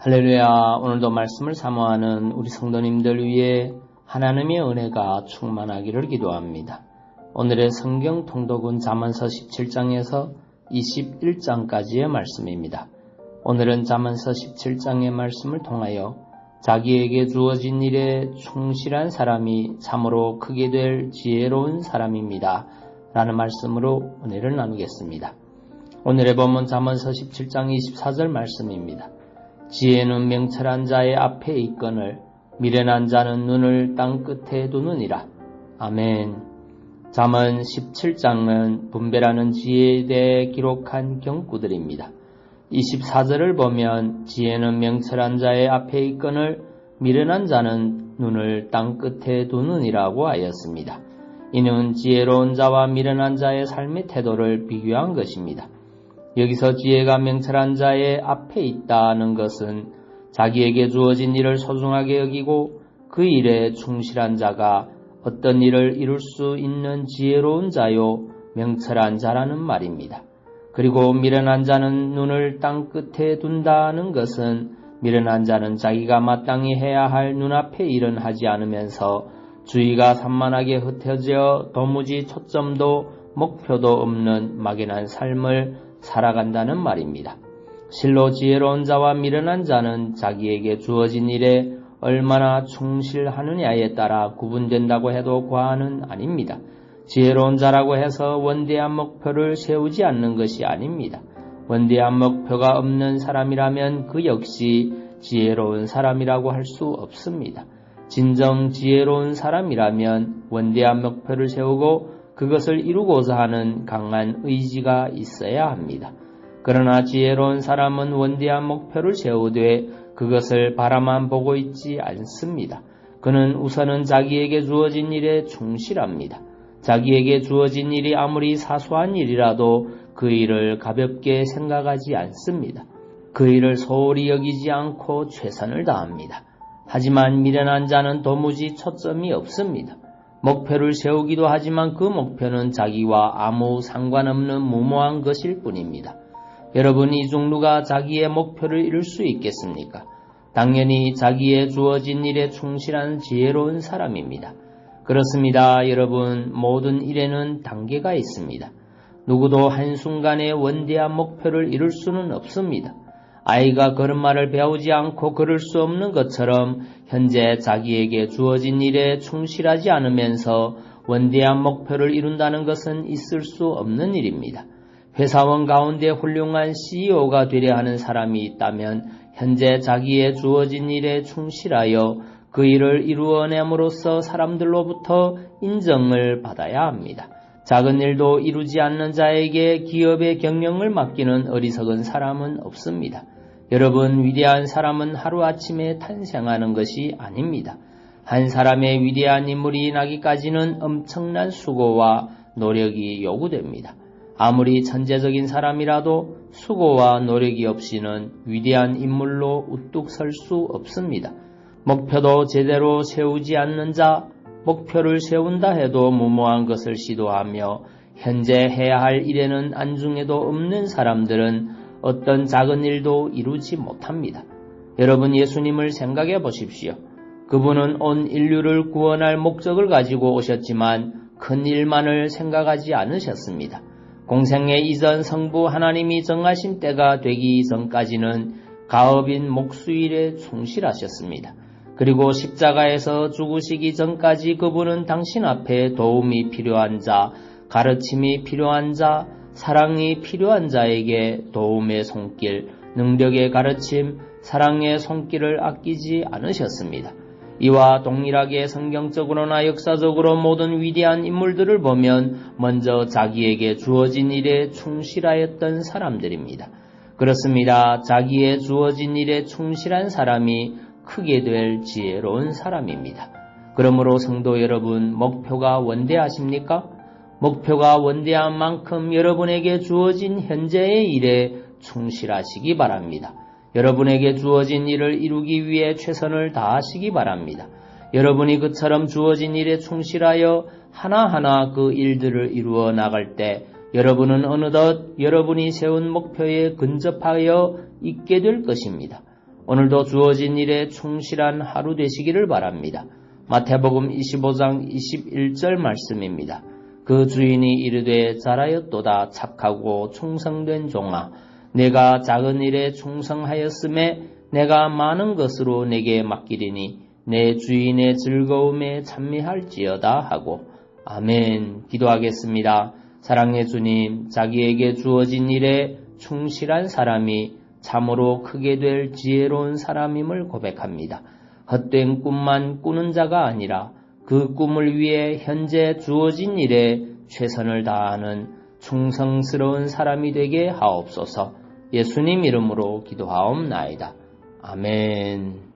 할렐루야. 오늘도 말씀을 사모하는 우리 성도님들 위해 하나님의 은혜가 충만하기를 기도합니다. 오늘의 성경 통독은 잠언서 17장에서 21장까지의 말씀입니다. 오늘은 잠언서 17장의 말씀을 통하여 자기에게 주어진 일에 충실한 사람이 참으로 크게 될 지혜로운 사람입니다. 라는 말씀으로 은혜를 나누겠습니다. 오늘의 본문 잠언서 17장 24절 말씀입니다. 지혜는 명철한 자의 앞에 있거늘 미련한 자는 눈을 땅 끝에 두느니라. 아멘. 잠언 17장은 분별하는 지혜에 대해 기록한 경구들입니다. 24절을 보면 지혜는 명철한 자의 앞에 있거늘 미련한 자는 눈을 땅 끝에 두느니라고 하였습니다. 이는 지혜로운 자와 미련한 자의 삶의 태도를 비교한 것입니다. 여기서 지혜가 명철한 자의 앞에 있다는 것은 자기에게 주어진 일을 소중하게 여기고 그 일에 충실한 자가 어떤 일을 이룰 수 있는 지혜로운 자요 명철한 자라는 말입니다. 그리고 미련한 자는 눈을 땅 끝에 둔다는 것은 미련한 자는 자기가 마땅히 해야 할 눈앞의 일은 하지 않으면서 주의가 산만하게 흩어져 도무지 초점도 목표도 없는 막연한 삶을 살아간다는 말입니다. 실로 지혜로운 자와 미련한 자는 자기에게 주어진 일에 얼마나 충실하느냐에 따라 구분된다고 해도 과언은 아닙니다. 지혜로운 자라고 해서 원대한 목표를 세우지 않는 것이 아닙니다. 원대한 목표가 없는 사람이라면 그 역시 지혜로운 사람이라고 할 수 없습니다. 진정 지혜로운 사람이라면 원대한 목표를 세우고 그것을 이루고자 하는 강한 의지가 있어야 합니다. 그러나 지혜로운 사람은 원대한 목표를 세우되 그것을 바라만 보고 있지 않습니다. 그는 우선은 자기에게 주어진 일에 충실합니다. 자기에게 주어진 일이 아무리 사소한 일이라도 그 일을 가볍게 생각하지 않습니다. 그 일을 소홀히 여기지 않고 최선을 다합니다. 하지만 미련한 자는 도무지 초점이 없습니다. 목표를 세우기도 하지만 그 목표는 자기와 아무 상관없는 무모한 것일 뿐입니다. 여러분, 이 중 누가 자기의 목표를 이룰 수 있겠습니까? 당연히 자기의 주어진 일에 충실한 지혜로운 사람입니다. 그렇습니다. 여러분, 모든 일에는 단계가 있습니다. 누구도 한순간에 원대한 목표를 이룰 수는 없습니다. 아이가 걸음마를 배우지 않고 걸을 수 없는 것처럼 현재 자기에게 주어진 일에 충실하지 않으면서 원대한 목표를 이룬다는 것은 있을 수 없는 일입니다. 회사원 가운데 훌륭한 CEO가 되려 하는 사람이 있다면 현재 자기의 주어진 일에 충실하여 그 일을 이루어냄으로써 사람들로부터 인정을 받아야 합니다. 작은 일도 이루지 않는 자에게 기업의 경영을 맡기는 어리석은 사람은 없습니다. 여러분, 위대한 사람은 하루아침에 탄생하는 것이 아닙니다. 한 사람의 위대한 인물이 나기까지는 엄청난 수고와 노력이 요구됩니다. 아무리 천재적인 사람이라도 수고와 노력이 없이는 위대한 인물로 우뚝 설 수 없습니다. 목표도 제대로 세우지 않는 자, 목표를 세운다 해도 무모한 것을 시도하며 현재 해야 할 일에는 안중에도 없는 사람들은 어떤 작은 일도 이루지 못합니다. 여러분, 예수님을 생각해 보십시오. 그분은 온 인류를 구원할 목적을 가지고 오셨지만 큰 일만을 생각하지 않으셨습니다. 공생애 이전 성부 하나님이 정하신 때가 되기 전까지는 가업인 목수일에 충실하셨습니다. 그리고 십자가에서 죽으시기 전까지 그분은 당신 앞에 도움이 필요한 자, 가르침이 필요한 자, 사랑이 필요한 자에게 도움의 손길, 능력의 가르침, 사랑의 손길을 아끼지 않으셨습니다. 이와 동일하게 성경적으로나 역사적으로 모든 위대한 인물들을 보면 먼저 자기에게 주어진 일에 충실하였던 사람들입니다. 그렇습니다. 자기의 주어진 일에 충실한 사람이 크게 될 지혜로운 사람입니다. 그러므로 성도 여러분, 목표가 원대하십니까? 목표가 원대한 만큼 여러분에게 주어진 현재의 일에 충실하시기 바랍니다. 여러분에게 주어진 일을 이루기 위해 최선을 다하시기 바랍니다. 여러분이 그처럼 주어진 일에 충실하여 하나하나 그 일들을 이루어 나갈 때 여러분은 어느덧 여러분이 세운 목표에 근접하여 있게 될 것입니다. 오늘도 주어진 일에 충실한 하루 되시기를 바랍니다. 마태복음 25장 21절 말씀입니다. 그 주인이 이르되 잘하였도다 착하고 충성된 종아, 내가 작은 일에 충성하였음에 내가 많은 것으로 내게 맡기리니 내 주인의 즐거움에 찬미할지어다 하고. 아멘. 기도하겠습니다. 사랑의 주님, 자기에게 주어진 일에 충실한 사람이 참으로 크게 될 지혜로운 사람임을 고백합니다. 헛된 꿈만 꾸는 자가 아니라 그 꿈을 위해 현재 주어진 일에 최선을 다하는 충성스러운 사람이 되게 하옵소서. 예수님 이름으로 기도하옵나이다. 아멘.